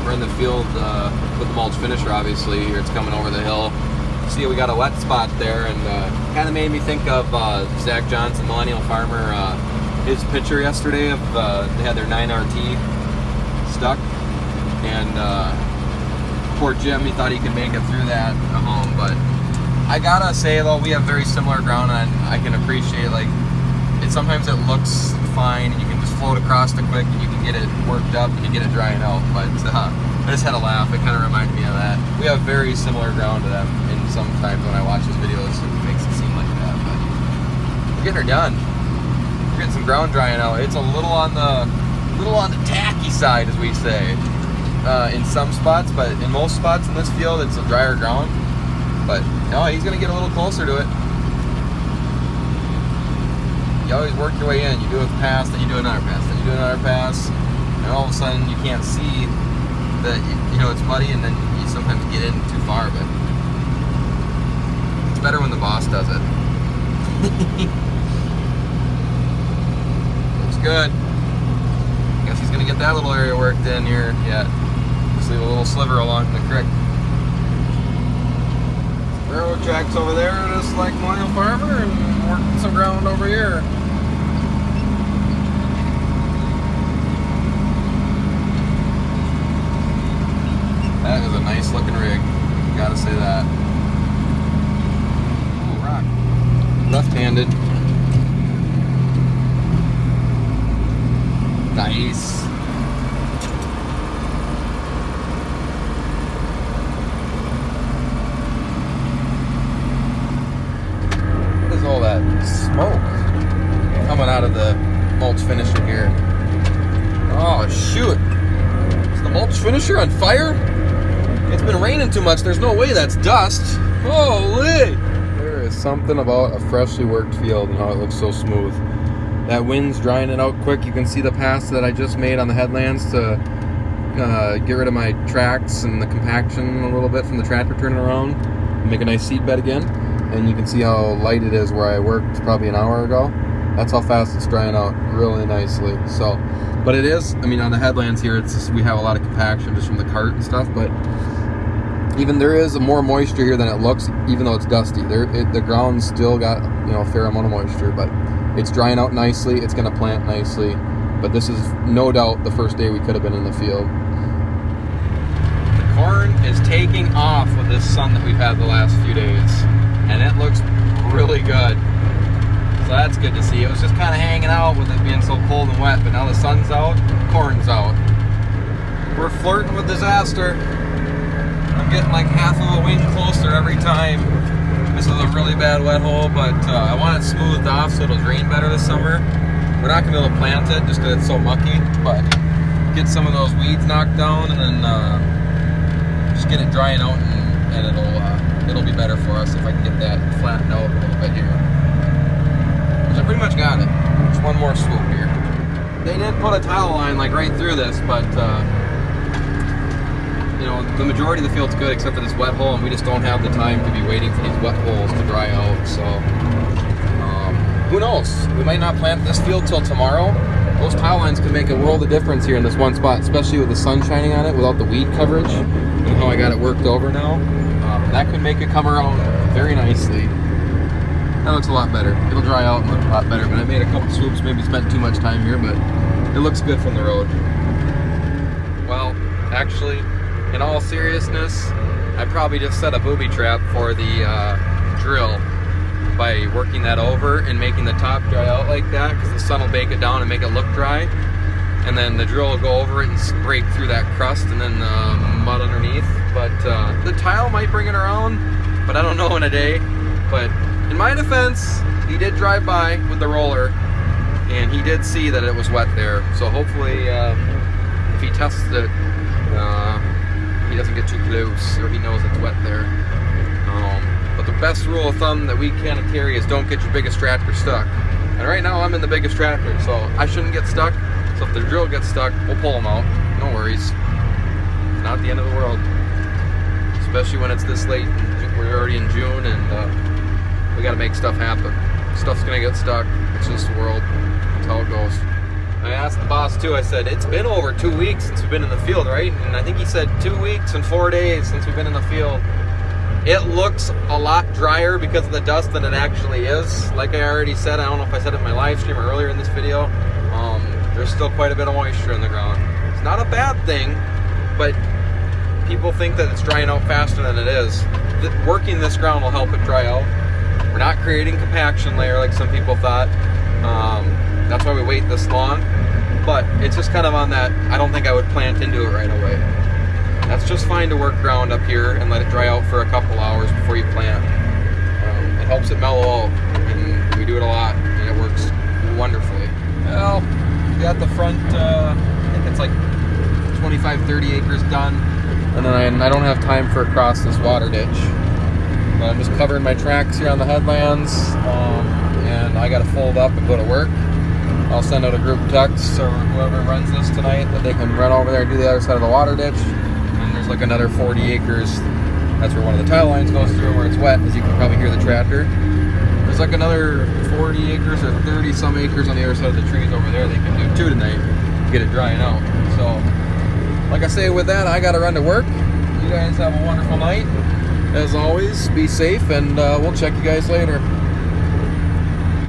We're in the field with the mulch finisher, obviously. Here it's coming over the hill. See, we got a wet spot there, and kind of made me think of Zach Johnson, Millennial Farmer, his picture yesterday of they had their 9RT stuck, and poor Jim, he thought he could make it through that home, but I gotta say though, we have very similar ground, and I can appreciate, like, sometimes it looks fine and you can just float across it quick and you can get it worked up and you get it drying out, but I just had a laugh. It kind of reminded me of that. We have very similar ground to them, and sometimes when I watch his videos it makes it seem like that, but we're getting her done. We're getting some ground drying out. It's a little on the tacky side, as we say, in some spots, but in most spots in this field it's a drier ground. But no, he's gonna get a little closer to it. You always work your way in. You do a pass, then you do another pass, then you do another pass, and all of a sudden you can't see that you know it's muddy, and then you sometimes get in too far. But it's better when the boss does it. Looks good. Guess he's gonna get that little area worked in here yet. Just leave a little sliver along the creek. Railroad tracks over there, just like Millennial Farmer, and working some ground over here. That is a nice looking rig, gotta say that. Oh, rock. Left-handed. Nice. What is all that smoke coming out of the mulch finisher here? Oh, shoot. Is the mulch finisher on fire? It's been raining too much. There's no way that's dust. Holy! There is something about a freshly worked field and how it looks so smooth. That wind's drying it out quick. You can see the pass that I just made on the headlands to get rid of my tracks and the compaction a little bit from the tractor turning around. Make a nice seed bed again. And you can see how light it is where I worked probably an hour ago. That's how fast it's drying out really nicely. So, but it is, I mean, on the headlands here, it's just, we have a lot of compaction just from the cart and stuff, but even there is more moisture here than it looks, even though it's dusty. The ground's still got, you know, a fair amount of moisture, but it's drying out nicely. It's going to plant nicely, but this is no doubt the first day we could have been in the field. The corn is taking off with this sun that we've had the last few days, and it looks really good. So that's good to see. It was just kind of hanging out with it being so cold and wet, but now the sun's out, corn's out. We're flirting with disaster. I'm getting like half of a wing closer every time. This is a really bad wet hole, but I want it smoothed off so it'll drain better this summer. We're not going to be able to plant it just because it's so mucky, but get some of those weeds knocked down and then just get it drying out, and it'll be better for us if I can get that flattened out a little bit here. I pretty much got it. Just one more swoop here. They did put a tile line like right through this, but you know, the majority of the field's good except for this wet hole, and we just don't have the time to be waiting for these wet holes to dry out. So who knows? We might not plant this field till tomorrow. Those tile lines could make a world of difference here in this one spot, especially with the sun shining on it without the weed coverage and how I got it worked over now. That could make it come around very nicely. That looks a lot better. It'll dry out and look a lot better, but I made a couple swoops, maybe spent too much time here, but it looks good from the road. Well, actually, in all seriousness, I probably just set a booby trap for the drill by working that over and making the top dry out like that, because the sun will bake it down and make it look dry, and then the drill will go over it and break through that crust and then the mud underneath. But the tile might bring it around, but I don't know in a day. But in my defense, he did drive by with the roller, and he did see that it was wet there. So hopefully, if he tests it, he doesn't get too close, or he knows it's wet there. But the best rule of thumb that we can carry is don't get your biggest tractor stuck. And right now I'm in the biggest tractor, so I shouldn't get stuck. So if the drill gets stuck, we'll pull them out. No worries. It's not the end of the world. Especially when it's this late. We're already in June, and we got to make stuff happen. Stuff's gonna get stuck. It's just the world. That's how it goes. I asked the boss too, I said, it's been over 2 weeks since we've been in the field, right? And I think he said 2 weeks and 4 days since we've been in the field. It looks a lot drier because of the dust than it actually is. Like I already said, I don't know if I said it in my live stream or earlier in this video, there's still quite a bit of moisture in the ground. It's not a bad thing, but people think that it's drying out faster than it is. Working this ground will help it dry out. We're not creating compaction layer like some people thought. That's why we wait this long. But it's just kind of on that, I don't think I would plant into it right away. That's just fine to work ground up here and let it dry out for a couple hours before you plant. It helps it mellow out, and we do it a lot, and it works wonderfully. Well, got the front, I think it's like 25, 30 acres done. And then I don't have time for across this water ditch. But I'm just covering my tracks here on the headlands, and I got to fold up and go to work. I'll send out a group text or whoever runs this tonight that they can run over there and do the other side of the water ditch. And there's like another 40 acres. That's where one of the tile lines goes through, where it's wet, as you can probably hear the tractor. There's like another 40 acres or 30 some acres on the other side of the trees over there they can do too tonight to get it drying out. So, like I say, with that, I got to run to work. You guys have a wonderful night. As always, be safe, and we'll check you guys later.